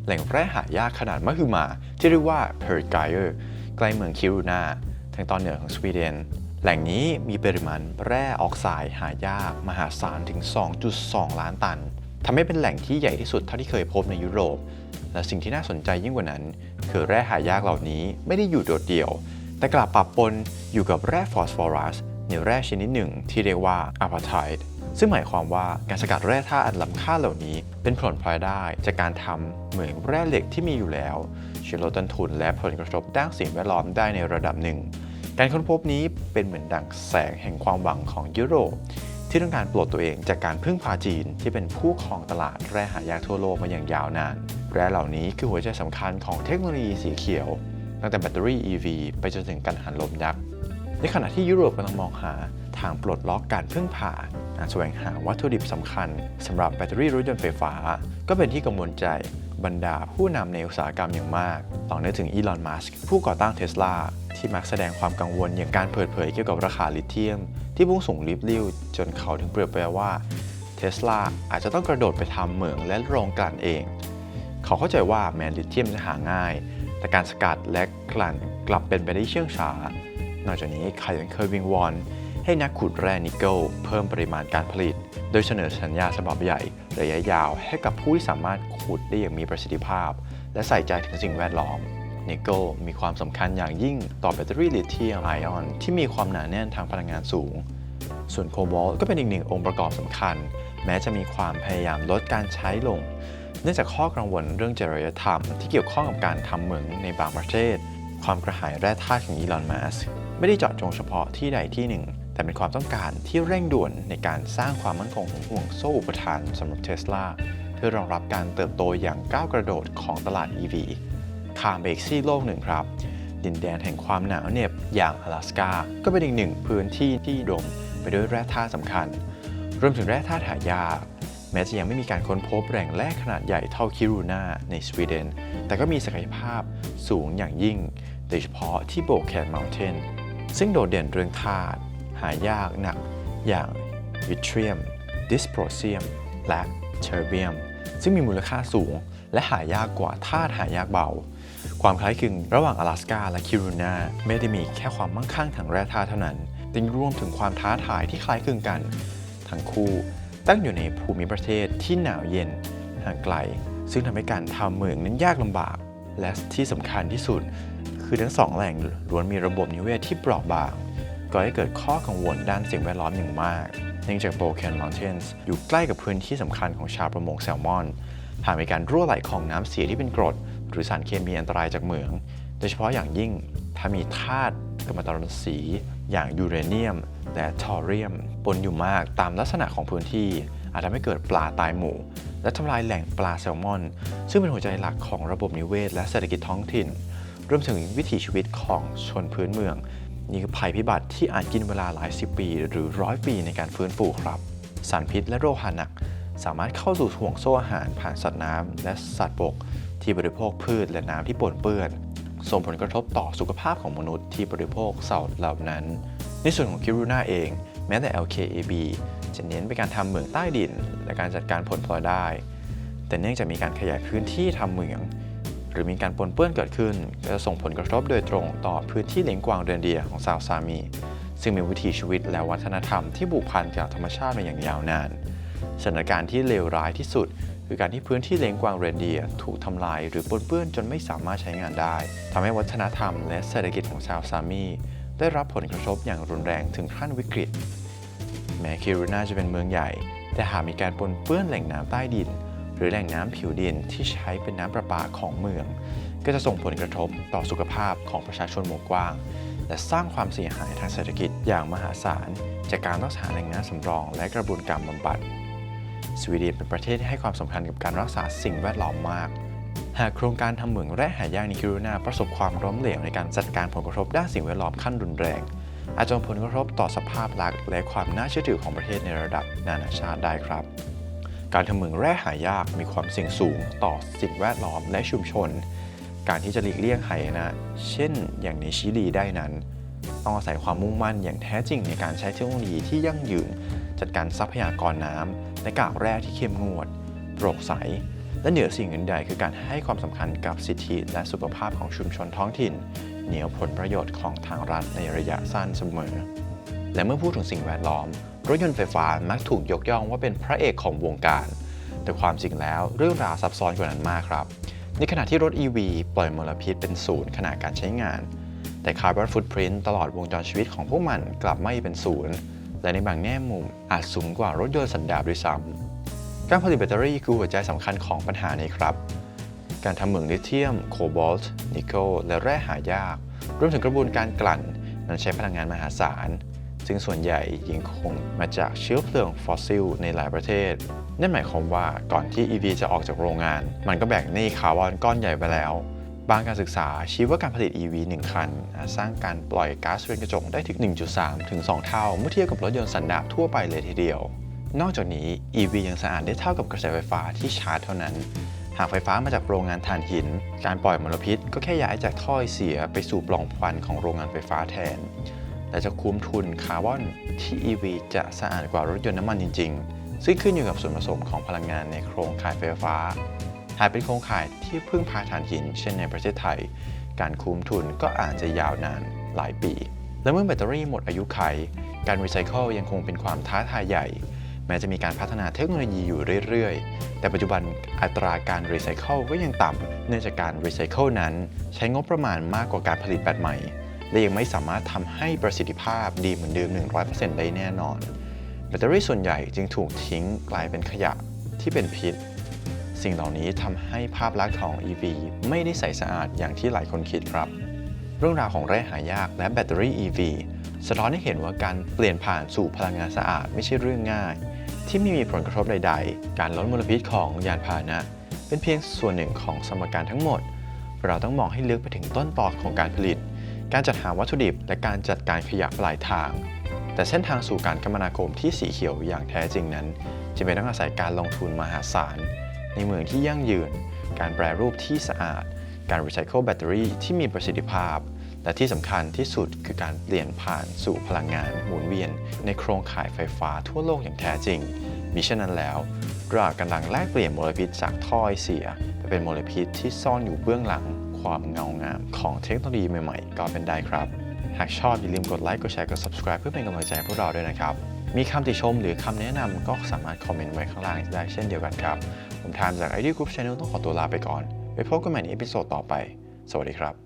แหล่งแร่หายากขนาดมหึมาที่เรียกว่า Pertgeier ใกล้เมืองคิรูนาทางตอนเหนือของสวีเดนแหล่งนี้มีปริมาณแร่ออกไซด์หายากมหาศาลถึง 2.2 ล้านตันทำให้เป็นแหล่งที่ใหญ่ที่สุดเท่าที่เคยพบในยุโรปและสิ่งที่น่าสนใจยิ่งกว่านั้นคือแร่หายากเหล่านี้ไม่ได้อยู่โดดเดี่ยวแต่กลับปะปนอยู่กับแร่ฟอสฟอรัสในแร่ชนิดหนึ่งที่เรียกว่าอะพาไทด์ซึ่งหมายความว่าการสกัดแร่ธาตุอันล้ำค่าเหล่านี้เป็นผลพลอยได้จากการทำเหมืองแร่เหล็กที่มีอยู่แล้วช่วยลดต้นทุนและผลกระทบด้านสิ่งแวดล้อมได้ในระดับหนึ่งการค้นพบนี้เป็นเหมือนดั่งแสงแห่งความหวังของยุโรปที่ต้องการปลดตัวเองจากการพึ่งพาจีนที่เป็นผู้ครองตลาดแร่หายากทั่วโลกมาอย่างยาวนานแร่เหล่านี้คือหัวใจสำคัญของเทคโนโลยีสีเขียวตั้งแต่แบตเตอรี่ EV ไปจนถึงกังหันลมยักษ์ในขณะที่ยุโรปกำลังมองหาทางปลดล็อกการพึ่งพาแสวงหาวัตถุดิบสำคัญสำหรับแบตเตอรี่รถยนต์ไฟฟ้าก็เป็นที่กังวลใจบรรดาผู้นำในอุตสาหกรรมอย่างมากต่อเนื่องถึงอีลอน มัสก์ผู้ก่อตั้งเทสลาที่มักแสดงความกังวลอย่างการเปิดเผยเกี่ยวกับราคาลิเธียมที่พุ่งสูงริบลิ่วจนเขาถึงเปรียบเปรยว่าเทสลาอาจจะต้องกระโดดไปทำเหมืองและโรงกลั่นเองเขาเข้าใจว่าแม้ลิเธียมจะหาง่ายแต่การสกัดและกลั่นกลับเป็นไปได้เชื่องช้านอกจากนี้เขายังเคยวิงวอนให้นักขุดแร่นิกเกิลเพิ่มปริมาณการผลิตโดยเสนอสัญญาฉบับใหญ่ระยะยาวให้กับผู้ที่สามารถขุดได้อย่างมีประสิทธิภาพและใส่ใจถึงสิ่งแวดล้อมนิกเกิลมีความสำคัญอย่างยิ่งต่อแบตเตอรี่ลิเธียมไอออนที่มีความหนาแน่นทางพลังงานสูงส่วนโคบอลต์ก็เป็นอีกหนึ่งองค์ประกอบสำคัญแม้จะมีความพยายามลดการใช้ลงเนื่องจากข้อกังวลเรื่องจริยธรรมที่เกี่ยวข้องกับการทำเหมืองในบางประเทศความกระหายแร่ธาตุของอีลอน มัสก์ไม่ได้เจาะจงเฉพาะที่ใดที่หนึ่งแต่เป็นความต้องการที่เร่งด่วนในการสร้างความมั่นคงของห่วงโซ่อุปทานสำหรับเทสลาเพื่อรองรับการเติบโตอย่างก้าวกระโดดของตลาด EV ข้ามไปอีกซีกโลกหนึ่งครับดินแดนแห่งความหนาวเหน็บอย่าง阿拉斯ก้าก็เป็นอีกหนึ่งพื้นที่ที่อุดมไปด้วยแร่ธาตุสำคัญรวมถึงแร่ธาตุหายากแม้จะยังไม่มีการค้นพบแหล่งแร่ขนาดใหญ่เท่าคิรูนาในสวีเดนแต่ก็มีศักยภาพสูงอย่างยิ่งโดยเฉพาะที่โบแคนเมลเทนซึ่งโดดเด่นเรื่องธาตุหายากหนักอย่างวิเทรียมดิสโพรเซียมและเทอร์เบียมซึ่งมีมูลค่าสูงและหายากกว่าธาตุหายากเบาความคล้ายคลึงระหว่าง阿拉斯ก้าและคิรูนาไม่ได้มีแค่ความมั่งคั่งทางแร่ธาตุเท่านั้นแต่ยังรวมถึงความท้าทายที่คล้ายคลึงกันทั้งคู่ตั้งอยู่ในภูมิประเทศที่หนาวเย็นห่างไกลซึ่งทำให้การทำเหมืองนั้นยากลำบากและที่สำคัญที่สุดคือทั้งสองแหล่งล้วนมีระบบนิเวศที่เปราะบางก่อให้เกิดข้อกังวลด้านสิ่งแวดล้อมอย่างมากเนื่องจากโบแคนเมลเทนส์อยู่ใกล้กับพื้นที่สำคัญของชาวประมงแซลมอนหากมีการรั่วไหลของน้ำเสียที่เป็นกรดหรือสารเคมีอันตรายจากเหมืองโดยเฉพาะอย่างยิ่งถ้ามีธาตุกัมมันตรังสีอย่างยูเรเนียมและทอเรียมปนอยู่มากตามลักษณะของพื้นที่อาจทำให้เกิดปลาตายหมู่และทำลายแหล่งปลาแซลมอนซึ่งเป็นหัวใจหลักของระบบนิเวศและเศรษฐกิจท้องถิ่นรวมถึงวิถีชีวิตของชนพื้นเมืองนี่คือภัยพิบัติที่อาจกินเวลาหลายสิบปีหรือ100 ปีในการฟื้นฟูครับสารพิษและโรคหะหนักสามารถเข้าสู่ห่วงโซ่อาหารผ่านสัตว์น้ำและสัตว์บกที่บริโภคพืชและน้ำที่ปนเปื้อนส่งผลกระทบต่อสุขภาพของมนุษย์ที่บริโภคสัตว์เหล่านั้นในส่วนของคิรูนาเองแม้แต่ LKAB จะเน้นไปการทำเหมืองใต้ดินและการจัดการผลพลอยได้แต่เนื่องจากมีการขยายพื้นที่ทำเหมืองหรือมีการปนเปื้อนเกิดขึ้นก็จะส่งผลกระทบโดยตรงต่อพื้นที่เลี้ยงกวางเรนเดียร์ของชาวซามีซึ่งมีวิถีชีวิตและวัฒนธรรมที่ผูกพันกับธรรมชาติมาอย่างยาวนานสถานการณ์ที่เลวร้ายที่สุดคือการที่พื้นที่เลี้ยงกวางเรนเดียร์ถูกทำลายหรือปนเปื้อนจนไม่สามารถใช้งานได้ทำให้วัฒนธรรมและเศรษฐกิจของชาวซามีได้รับผลกระทบอย่างรุนแรงถึงขั้นวิกฤตแม้คิรูนาจะเป็นเมืองใหญ่แต่หากมีการปนเปื้อนแหล่งน้ำใต้ดินหรือแหล่งน้ำผิวดินที่ใช้เป็นน้ำประปาของเมืองก็จะส่งผลกระทบต่อสุขภาพของประชาชนวงกว้างและสร้างความเสียหายทางเศรษฐกิจอย่างมหาศาลจากการรักษาแหล่งน้ำสำรองและกระบวนการบำบัดสวีเดนเป็นประเทศที่ให้ความสำคัญกับการรักษาสิ่งแวดล้อมมากหากโครงการทำเหมืองแร่หายากในคิรูนาประสบความล้มเหลวในการจัดการผลกระทบด้านสิ่งแวดล้อมขั้นรุนแรงอาจจะส่งผลกระทบต่อสภาพลักษณ์และความน่าเชื่อถือของประเทศในระดับนานาชาติได้ครับการทำเหมืองแร่หายากมีความเสี่ยงสูงต่อสิ่งแวดล้อมและชุมชนการที่จะหลีกเลี่ยงหายนะเช่นอย่างในชิลีได้นั้นต้องอาศัยความมุ่งมั่นอย่างแท้จริงในการใช้เทคโนโลยีที่ยั่งยืนจัดการทรัพยากรน้ำและกากแร่ที่เข้มงวดโปร่งใส และเหนือสิ่งอื่นใดคือการให้ความสำคัญกับสิทธิและสุขภาพของชุมชนท้องถิ่นเหนือผลประโยชน์ของทางรัฐในระยะสั้นเสมอและเมื่อพูดถึงสิ่งแวดล้อมรถยนต์ไฟฟ้ามักถูกยกย่องว่าเป็นพระเอกของวงการแต่ความจริงแล้วเรื่องราวซับซ้อนกว่านั้นมากครับในขณะที่รถ EV ปล่อยมลพิษเป็นศูนย์ขณะการใช้งานแต่ Carbon Footprint ตลอดวงจรชีวิตของพวกมันกลับไม่เป็นศูนย์และในบางแง่มุมอาจสูงกว่ารถยนต์สันดาปด้วยซ้ำการผลิตแบตเตอรี่คือหัวใจสำคัญของปัญหานี้ครับการทำเหมืองลิเธียมโคบอลต์นิกเกิลและแร่หายากรวมถึงกระบวนการกลั่นนั้นใช้พลังงานมหาศาลซึ่งส่วนใหญ่ยังคงมาจากเชื้อเพลิงฟอสซิลในหลายประเทศนั่นหมายความว่าก่อนที่ EV จะออกจากโรงงานมันก็แบกหนี้คาร์บอนก้อนใหญ่ไปแล้วบางการศึกษาชี้ว่าการผลิต EV 1 คันอาจสร้างการปล่อยก๊าซเรือนกระจกได้ถึง 1.3 ถึง 2 เท่าเมื่อเทียบกับรถยนต์สันดาปทั่วไปเลยทีเดียวนอกจากนี้ EV ยังสะอาดได้เท่ากับกระแสไฟฟ้าที่ชาร์จเท่านั้นหากไฟฟ้ามาจากโรงงานถ่านหินการปล่อยมลพิษก็แค่ย้ายจากท่อไอเสียไปสู่ปล่องควันของโรงงานไฟฟ้าแทนและจะคุ้มทุนคาร์บอนที่ EV จะสะอาดกว่ารถยนต์น้ำมันจริงๆซึ่งขึ้นอยู่กับส่วนผสมของพลังงานในโครงข่ายไฟฟ้าหากเป็นโครงข่ายที่พึ่งพาถ่านหินเช่นในประเทศไทยการคุ้มทุนก็อาจจะยาวนานหลายปีและเมื่อแบตเตอรี่หมดอายุขัยการรีไซเคิลยังคงเป็นความท้าทายใหญ่แม้จะมีการพัฒนาเทคโนโลยีอยู่เรื่อยๆแต่ปัจจุบันอัตราการรีไซเคิลก็ยังต่ำเนื่องจากการรีไซเคิลนั้นใช้งบประมาณมากกว่าการผลิตแบตใหม่และยังไม่สามารถทำให้ประสิทธิภาพดีเหมือนเดิม 100% ได้แน่นอนแบตเตอรี่ส่วนใหญ่จึงถูกทิ้งกลายเป็นขยะที่เป็นพิษสิ่งเหล่านี้ทำให้ภาพลักษณ์ของ EV ไม่ได้ใสสะอาดอย่างที่หลายคนคิดครับเรื่องราวของแร่หายากและแบตเตอรี่ EV สะท้อนให้เห็นว่าการเปลี่ยนผ่านสู่พลังงานสะอาดไม่ใช่เรื่องง่ายที่ไม่มีผลกระทบใดๆการลดมลพิษของยานพาหนะเป็นเพียงส่วนหนึ่งของสมการทั้งหมดเราต้องมองให้ลึกไปถึงต้นตอของการผลิตการจัดหาวัตถุดิบและการจัดการขยะปลายทางแต่เส้นทางสู่การคมนาคมที่สีเขียวอย่างแท้จริงนั้นจะเป็นต้องอาศัยการลงทุนมหาศาลในเมืองที่ยั่งยืนการแปรรูปที่สะอาดการรีไซเคิลแบตเตอรี่ที่มีประสิทธิภาพและที่สำคัญที่สุดคือการเปลี่ยนผ่านสู่พลังงานหมุนเวียนในโครงข่ายไฟฟ้าทั่วโลกอย่างแท้จริงมิฉะนั้นแล้วเรากำลังแลกเปลี่ยนมลพิษจากท่อไอเสียไปเป็นมลพิษที่ซ่อนอยู่เบื้องหลังความเงางามของเทคโนโลยีใหม่ๆก็เป็นได้ครับหากชอบอย่าลืมกดไลค์กดแชร์กด subscribe เพื่อเป็นกำลังใจให้พวกเราด้วยนะครับมีคำติชมหรือคำแนะนำก็สามารถคอมเมนต์ไว้ข้างล่างได้เช่นเดียวกันครับผมทามจาก ID Group Channel ต้องขอตัวลาไปก่อนไว้พบกันใหม่ในเอพิโซดต่อไปสวัสดีครับ